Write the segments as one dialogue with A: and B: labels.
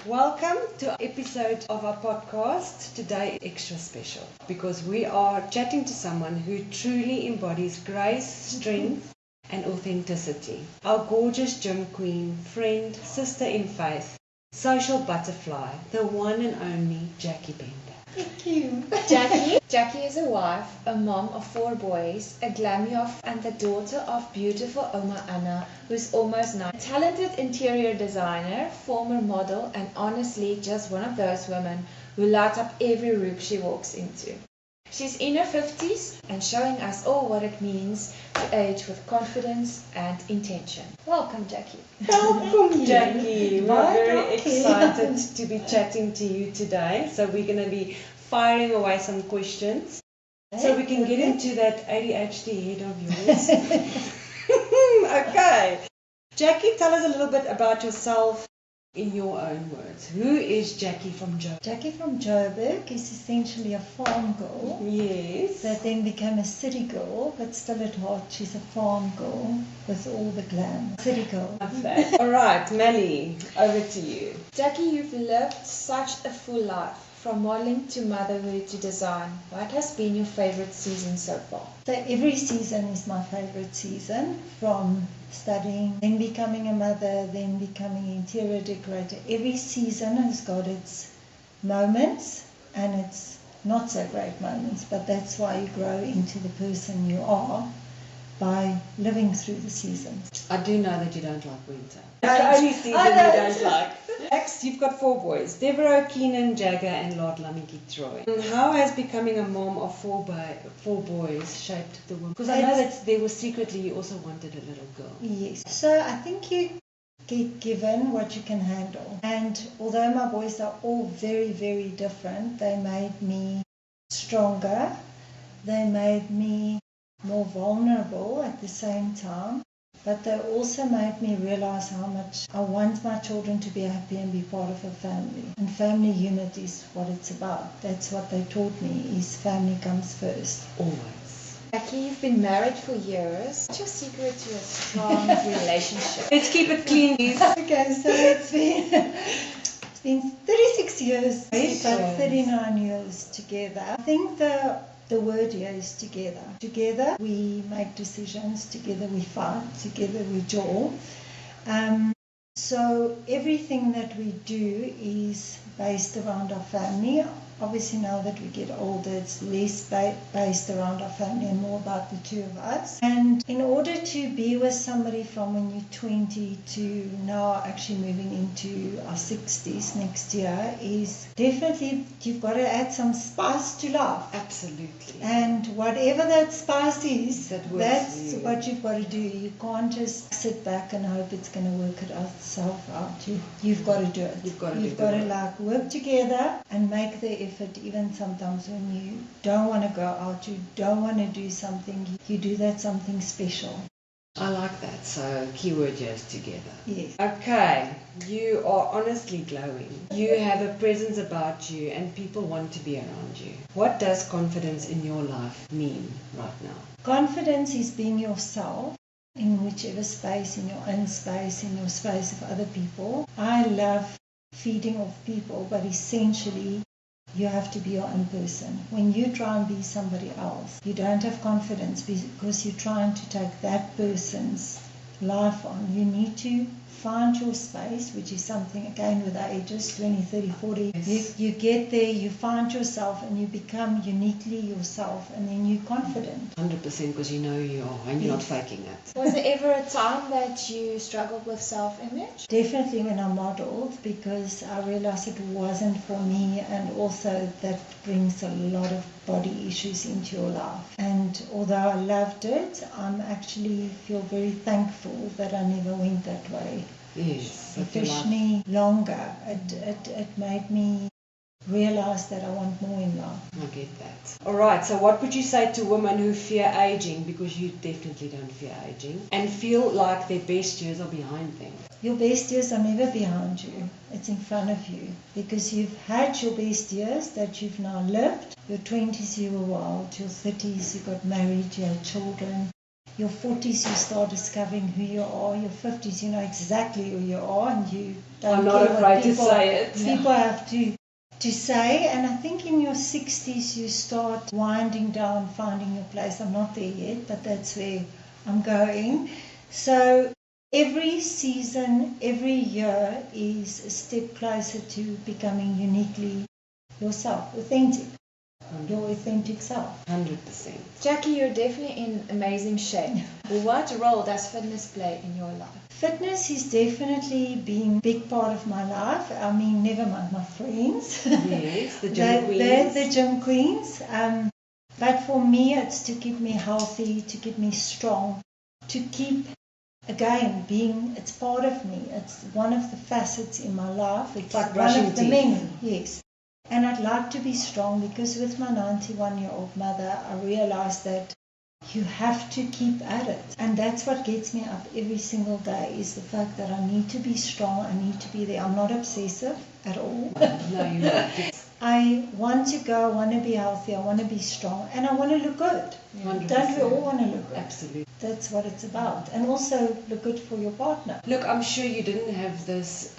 A: Welcome to an episode of our podcast. Today extra special because we are chatting to someone who truly embodies grace, strength and authenticity. Our gorgeous gym queen, friend, sister in faith, social butterfly, the one and only Jacquie Bender.
B: Thank you.
C: Jacquie is a wife, a mom of 4 boys, a glammy and the daughter of beautiful Oma Anna, who's almost 9. A talented interior designer, former model, and honestly just one of those women who light up every room she walks into. She's in her 50s and showing us all what it means to age with confidence and intention. Welcome, Jacquie.
A: Welcome, Jacquie. We're very excited to be chatting to you today. So we're going to be firing away some questions so we can get into that ADHD head of yours. Okay. Jacquie, tell us a little bit about yourself in your own words. Who is Jacquie from Joburg?
B: Jacquie from Joburg is essentially a farm girl.
A: Yes.
B: That then became a city girl, but still at heart she's a farm girl with all the glam. City girl.
A: Love that. All right, Melly, over to you.
C: Jacquie, you've lived such a full life, from modeling to motherhood to design. What has been your favorite season so far?
B: So every season is my favorite season, from studying, then becoming a mother, then becoming an interior decorator. Every season has got its moments and its not so great moments, but that's why you grow into the person you are by living through the seasons.
A: I do know that you don't like winter. That's the only season you don't like. Next, you've got 4 boys, Deborah, Keenan, Jagger and Lord Lamiki Troy. And how has becoming a mom of 4 boys shaped the woman? Because I know that there was secretly you also wanted a little girl.
B: Yes. So I think you get given what you can handle. And although my boys are all very, very different, they made me stronger. They made me more vulnerable at the same time. But they also made me realize how much I want my children to be happy and be part of a family. And family unit is what it's about. That's what they taught me, is family comes first.
A: Always.
C: Jacquie, you've been married for years. What's your secret to a strong relationship?
A: Let's keep it clean, please.
B: Okay, so it's been 36 years, but 39 years together. I think the word here is together. Together we make decisions, together we fight, together we jaw. So everything that we do is based around our family. Obviously now that we get older, it's less based around our family and more about the two of us. And in order to be with somebody from when you're 20 to now actually moving into our 60s next year is definitely you've got to add some spice to life.
A: Absolutely.
B: And whatever that spice is,
A: that's
B: what you've got to do. You can't just sit back and hope it's going to work itself out. You've got to do it. You've got to like work together and make the effort, even sometimes when you don't want to go out, you don't want to do something, you do that something special.
A: I like that. So keyword here is together.
B: Yes.
A: Okay, you are honestly glowing. You have a presence about you and people want to be around you. What does confidence in your life mean right now?
B: Confidence is being yourself in whichever space, in your own space, in your space of other people. I love feeding off people, but essentially you have to be your own person. When you try and be somebody else, you don't have confidence because you're trying to take that person's life on. You need to find your space, which is something, again, with our ages, 20, 30, 40.
A: Yes.
B: You get there, you find yourself, and you become uniquely yourself, and then you're confident.
A: 100% because you know who you are and you're not faking it.
C: Was there ever a time that you struggled with self-image?
B: Definitely when I modeled, because I realized it wasn't for me, and also that brings a lot of body issues into your life. And although I loved it, I'm actually feel very thankful that I never went that way.
A: Yes.
B: It pushed me longer. It made me realize that I want more in life.
A: I get that. All right, so what would you say to women who fear aging, because you definitely don't fear aging, and feel like their best years are behind them?
B: Your best years are never behind you. It's in front of you. Because you've had your best years that you've now lived. Your 20s you were wild. Your 30s you got married, you had children. Your 40s, you start discovering who you are. Your 50s, you know exactly who you are, and you don't
A: I'm not
B: care
A: afraid
B: what
A: to
B: people,
A: say it.
B: people have to say. And I think in your 60s, you start winding down, finding your place. I'm not there yet, but that's where I'm going. So every season, every year is a step closer to becoming uniquely yourself, authentic. Your authentic self.
A: 100%.
C: Jacquie, you're definitely in amazing shape. What role does fitness play in your life?
B: Fitness is definitely been a big part of my life. I mean, never mind my friends.
A: Yes, the gym queens.
B: They're the gym queens. But for me, it's to keep me healthy, to keep me strong, to keep, again, it's part of me. It's one of the facets in my life. It's
A: like
B: one of the
A: teeth.
B: many, yes. And I'd like to be strong because with my 91-year-old mother, I realized that you have to keep at it. And that's what gets me up every single day, is the fact that I need to be strong, I need to be there. I'm not obsessive at all.
A: No, you're not.
B: I want to go, I want to be healthy, I want to be strong, and I want to look good.
A: 100%.
B: Don't we all want to look good?
A: Absolutely.
B: That's what it's about. And also look good for your partner.
A: Look, I'm sure you didn't have this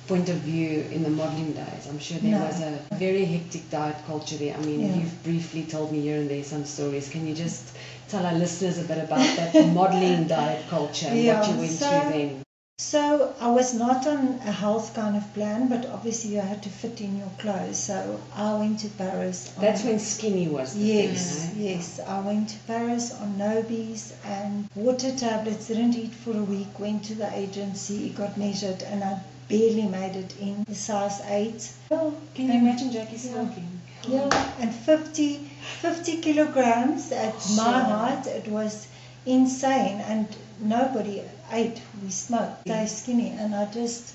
A: point of view in the modelling days. I'm sure there was a very hectic diet culture there. I mean, you've briefly told me here and there some stories. Can you just tell our listeners a bit about that modelling diet culture and what you went through then?
B: So I was not on a health kind of plan, but obviously you had to fit in your clothes. So I went to Paris.
A: That's when skinny was the thing,
B: Yes. I went to Paris on Nobis and water tablets, didn't eat for a week, went to the agency, got measured, and I barely made it in the size 8.
A: Can you imagine Jacquie smoking?
B: Yeah, and 50 kilograms at my height, it was insane. And nobody ate, we smoked, stay skinny. And I just,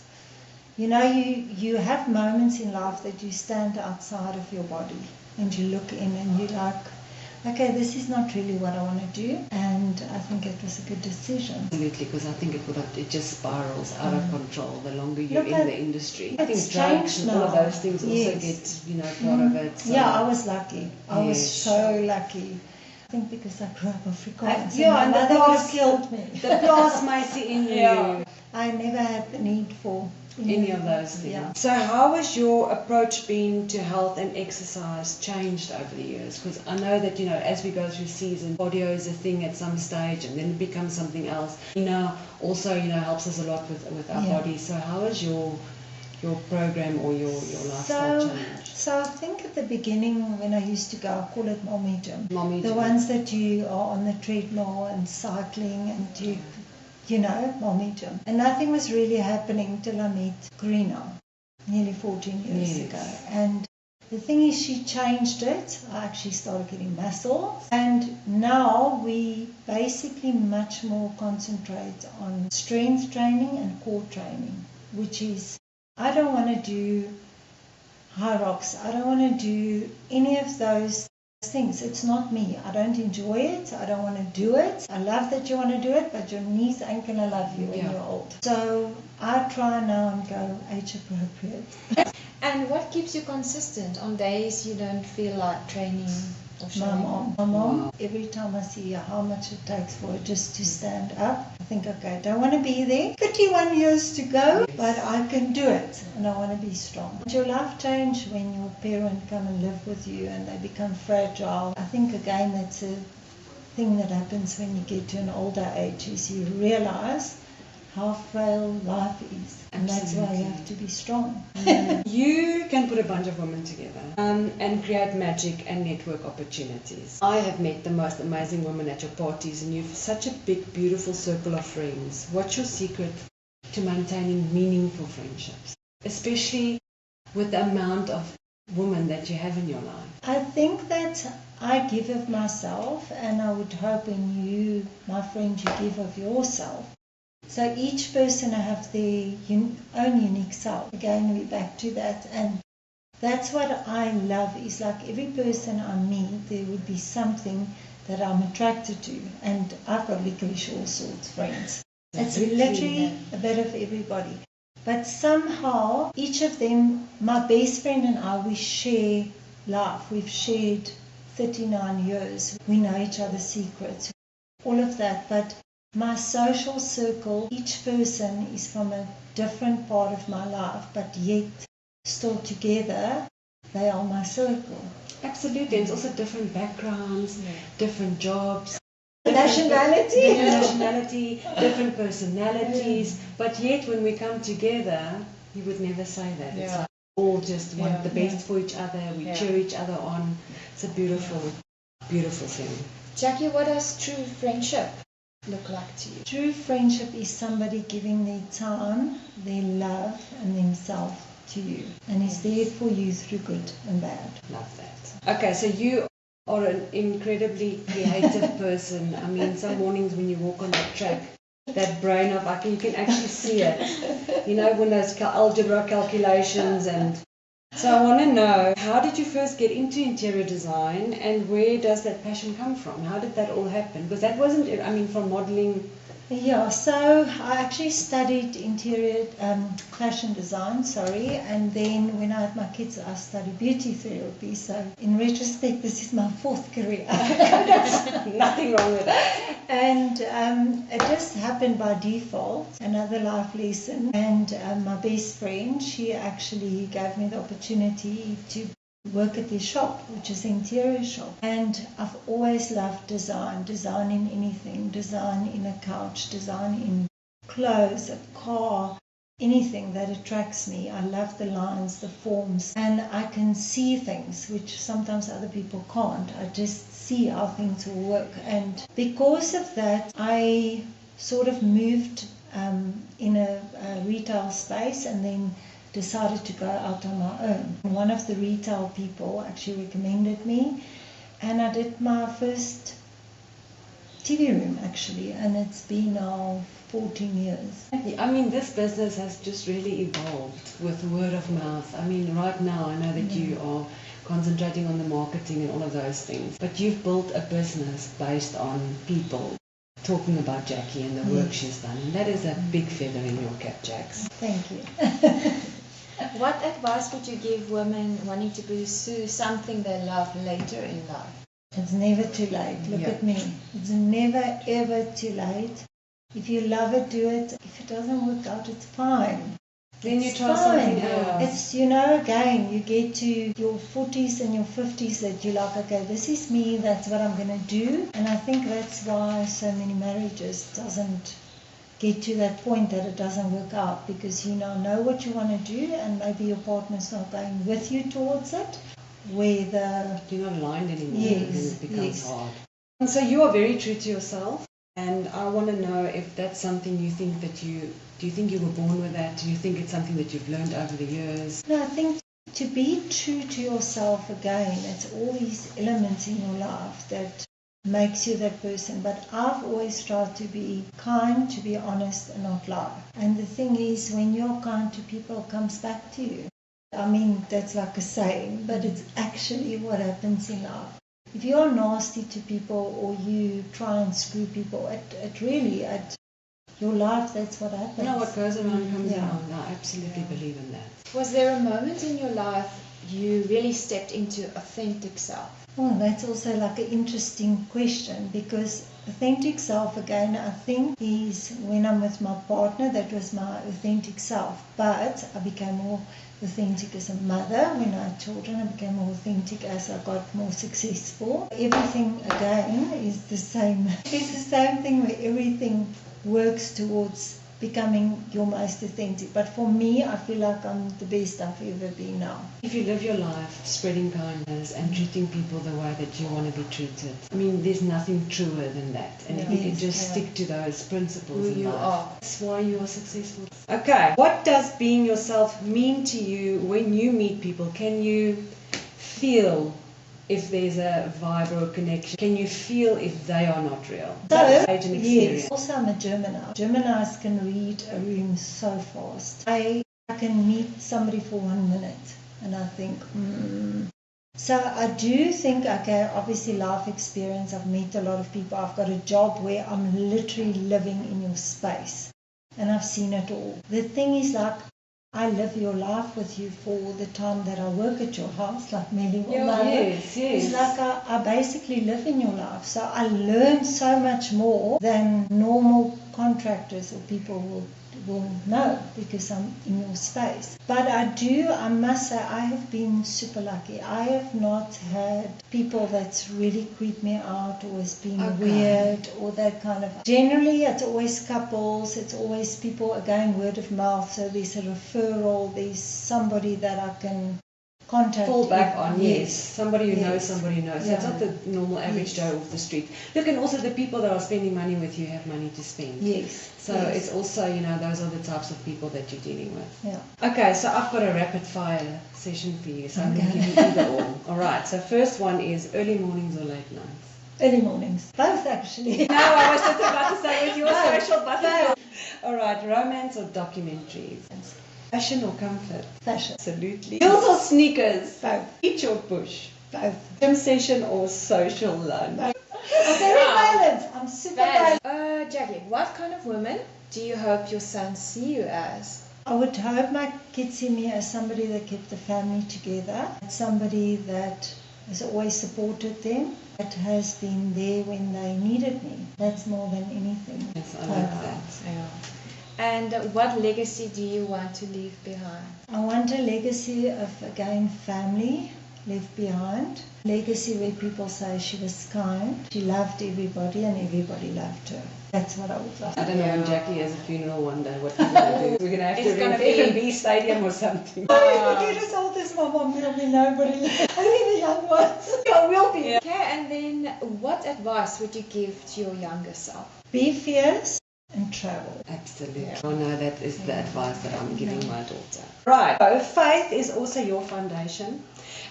B: you have moments in life that you stand outside of your body and you look in and you're like, okay, this is not really what I want to do. And I think it was a good decision.
A: Absolutely, because I think it just spirals out of control the longer you're in the industry. I think drugs and all of those things also get, part of it. So.
B: Yeah, I was lucky. I was so lucky. I think because I grew up Afrikaans.
A: And
B: my
A: the
B: mother would have
A: class
B: killed me.
A: The plasmacy in you.
B: I never had the need for
A: any of those things.
B: Yeah.
A: So how has your approach been to health and exercise changed over the years? Because I know that, as we go through season, cardio is a thing at some stage and then it becomes something else. Also, helps us a lot with our bodies. So how has your program or your lifestyle changed?
B: So I think at the beginning when I used to go, I call it mommy gym.
A: The
B: ones that you are on the treadmill and cycling and mommy gym. And nothing was really happening till I met Karina, nearly 14 years ago. And the thing is, she changed it. I actually started getting muscle. And now we basically much more concentrate on strength training and core training, which is, I don't want to do high rocks. I don't want to do any of those things. It's not me. I don't enjoy it. I don't want to do it. I love that you want to do it, but your knees ain't going to love you when you're old. So I try now and go age appropriate.
C: And what keeps you consistent on days you don't feel like training or showing?
B: My mom, every time I see her, how much it takes for her just to stand up, I think, okay, I don't want to be there. 31 years to go, but I can do it, and I want to be strong. But your life changes when your parent come and live with you and they become fragile. I think, again, that's a thing that happens when you get to an older age, is you realize how frail life is. And that's why you have to be strong.
A: You can put a bunch of women together and create magic and network opportunities. I have met the most amazing women at your parties, and you've such a big, beautiful circle of friends. What's your secret to maintaining meaningful friendships, especially with the amount of women that you have in your life?
B: I think that I give of myself, and I would hope in you, my friend, you give of yourself. So each person have their own unique self. Again, we're back to that. And that's what I love, is like every person I meet, there would be something that I'm attracted to. And I've got licorice all sorts of friends. It's literally a bit of everybody. But somehow, each of them, my best friend and I, we share life. We've shared 39 years. We know each other's secrets. all of that. But my social circle, each person is from a different part of my life, but yet still together, they are my circle.
A: Absolutely. It's also different backgrounds, different jobs.
B: Nationality.
A: Different nationality, different personalities. But yet when we come together, you would never say that. It's like all just want the best for each other. We cheer each other on. It's a beautiful, beautiful thing.
C: Jacquie, what does true friendship look like to you?
B: True friendship is somebody giving their time, their love, and themselves to you, and is there for you through good and bad.
A: Love that. Okay, so you are an incredibly creative person. I mean, some mornings when you walk on that track, that brain of, you can actually see it. You know, when those algebra calculations and... So I want to know, how did you first get into interior design and where does that passion come from? How did that all happen? Because that wasn't, I mean, from modeling.
B: Yeah, so I actually studied interior fashion design, and then when I had my kids, I studied beauty therapy. So in retrospect, this is my fourth career.
A: Nothing wrong with that.
B: And it just happened by default, another life lesson. And my best friend, she actually gave me the opportunity to work at this shop, which is an interior shop. And I've always loved design in anything, design in a couch, design in clothes, a car, anything that attracts me. I love the lines, the forms, and I can see things which sometimes other people can't. I just see how things will work. And because of that, I sort of moved in a retail space and then decided to go out on my own. One of the retail people actually recommended me, and I did my first TV room actually, and it's been now 14 years.
A: I mean, this business has just really evolved with word of mouth. I mean, right now I know that you are concentrating on the marketing and all of those things, but you've built a business based on people talking about Jacquie and the work she's done, and that is a big feather in your cap, Jax.
B: Thank you.
C: What advice would you give women wanting to pursue something they love later in life?
B: It's never too late. Look at me. It's never ever too late. If you love it, do it. If it doesn't work out, it's fine.
A: Then you try something else.
B: It's, again, you get to your 40s and your 50s that you're like, okay, this is me, that's what I'm going to do. And I think that's why so many marriages doesn't get to that point that it doesn't work out, because you know what you want to do, and maybe your partner's not going with you towards it, whether
A: you're not aligned anymore,
B: yes,
A: then it becomes hard. And so you are very true to yourself, and I want to know if that's something you think that do you think you were born with that? Do you think it's something that you've learned over the years?
B: No, I think to be true to yourself, again, it's all these elements in your life that makes you that person. But I've always tried to be kind, to be honest, and not lie. And the thing is, when you're kind to people, it comes back to you. I mean, that's like a saying, but it's actually what happens in life. If you're nasty to people or you try and screw people, your life, that's what happens.
A: No, what goes around comes around. I absolutely believe in that.
C: Was there a moment in your life you really stepped into authentic self?
B: Oh, that's also like an interesting question, because authentic self, again, I think is when I'm with my partner, that was my authentic self. But I became more authentic as a mother. When I had children, I became more authentic as I got more successful. Everything, again, is the same. It's the same thing where everything works towards becoming your most authentic. But for me, I feel like I'm the best I've ever been now.
A: If you live your life spreading kindness and treating people the way that you want to be treated, I mean, there's nothing truer than that. And if you can just stick to those principles in life, that's why you are successful. Okay, what does being yourself mean to you when you meet people? Can you feel if there's a vibe or a connection? Can you feel if they are not real?
B: Yes. Also, I'm a Gemini. Geminis can read a room so fast. I can meet somebody for 1 minute and I think, So I do think, okay, obviously life experience, I've met a lot of people. I've got a job where I'm literally living in your space and I've seen it all. The thing is, like, I live your life with you for the time that I work at your house, like Melly will know.
A: Yes, yes.
B: It's like I basically live in your life. So I learn so much more than normal contractors or people will know because I'm in your space. But I must say, I have been super lucky. I have not had people that's really creeped me out or has been weird or that kind of. Generally, it's always couples, it's always people, again, word of mouth. So there's a referral, there's somebody that I can contact.
A: Fall back on, yes. Somebody who knows
B: Yes.
A: somebody who knows.
B: Yeah.
A: It's not the normal average Joe off the street. Look, and also the people that are spending money with you have money to spend.
B: Yes.
A: So
B: yes.
A: it's also, those are the types of people that you're dealing with.
B: Yeah.
A: Okay, so I've got a rapid fire session for you. So I'm going to give you either or. All right, so first one is early mornings or late nights?
B: Early mornings. Both, actually.
A: No, I was just about to say with your
B: No,
A: social button.
B: no.
A: All right, romance or documentaries? Fashion or comfort?
B: Fashion.
A: Absolutely. Heels or sneakers?
B: Both.
A: Beach or bush?
B: Both.
A: Gym session or social lunch?
B: I'm very balanced. I'm super balanced.
C: Jacquie, what kind of woman do you hope your sons see you as?
B: I would hope my kids see me as somebody that kept the family together, somebody that has always supported them, that has been there when they needed me. That's more than anything.
A: Yes, I like that.
C: Yeah. And what legacy do you want to leave behind?
B: I want a legacy of, again, family left behind. Legacy where people say she was kind, she loved everybody and everybody loved her. That's what I would like.
A: I don't know when Jacquie has a funeral one day, what we're going to do. We're going to have to rent F&B stadium or something.
B: Oh, you get as old as my mom, there'll be nobody left. Only the young ones.
A: Yeah, we'll be.
C: Okay, and then what advice would you give to your younger self?
B: Be fierce and travel.
A: Absolutely.
C: Yeah.
A: Oh no, that is the advice that I'm giving my daughter. Right. So faith is also your foundation.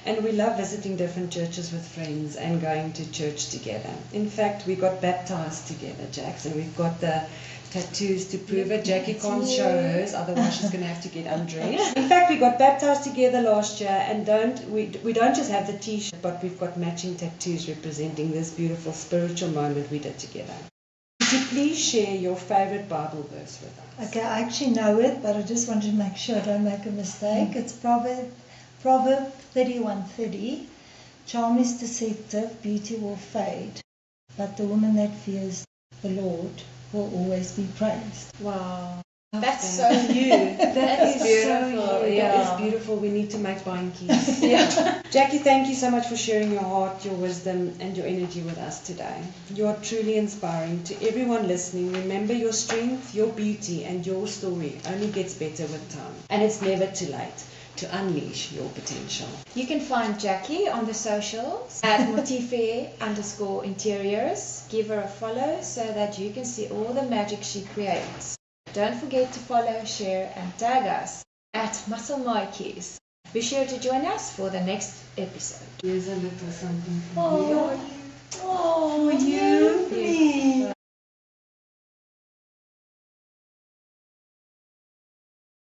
A: And we love visiting different churches with friends and going to church together. In fact, we got baptized together, Jax, and we've got the tattoos to prove it. Jacquie can't show hers, otherwise she's going to have to get undressed. In fact, we got baptized together last year, and we don't just have the t-shirt, but we've got matching tattoos representing this beautiful spiritual moment we did together. Could you please share your favorite Bible verse with us?
B: Okay, I actually know it, but I just want to make sure I don't make a mistake. It's Proverb 31:30. Charm is deceptive, beauty will fade, but the woman that fears the Lord will always be praised.
C: Wow. That's so you.
A: That is
C: beautiful.
A: So you.
C: Yeah.
A: That is beautiful. We need to make buying keys. Yeah. Jacquie, thank you so much for sharing your heart, your wisdom, and your energy with us today. You are truly inspiring. To everyone listening, remember your strength, your beauty, and your story only gets better with time. And it's never too late to unleash your potential.
C: You can find Jacquie on the socials at motife_interiors. Give her a follow so that you can see all the magic she creates. Don't forget to follow, share, and tag us at MuscleMaiQ's. Be sure to join us for the next episode.
A: Here's a little something for you.
B: Oh, you.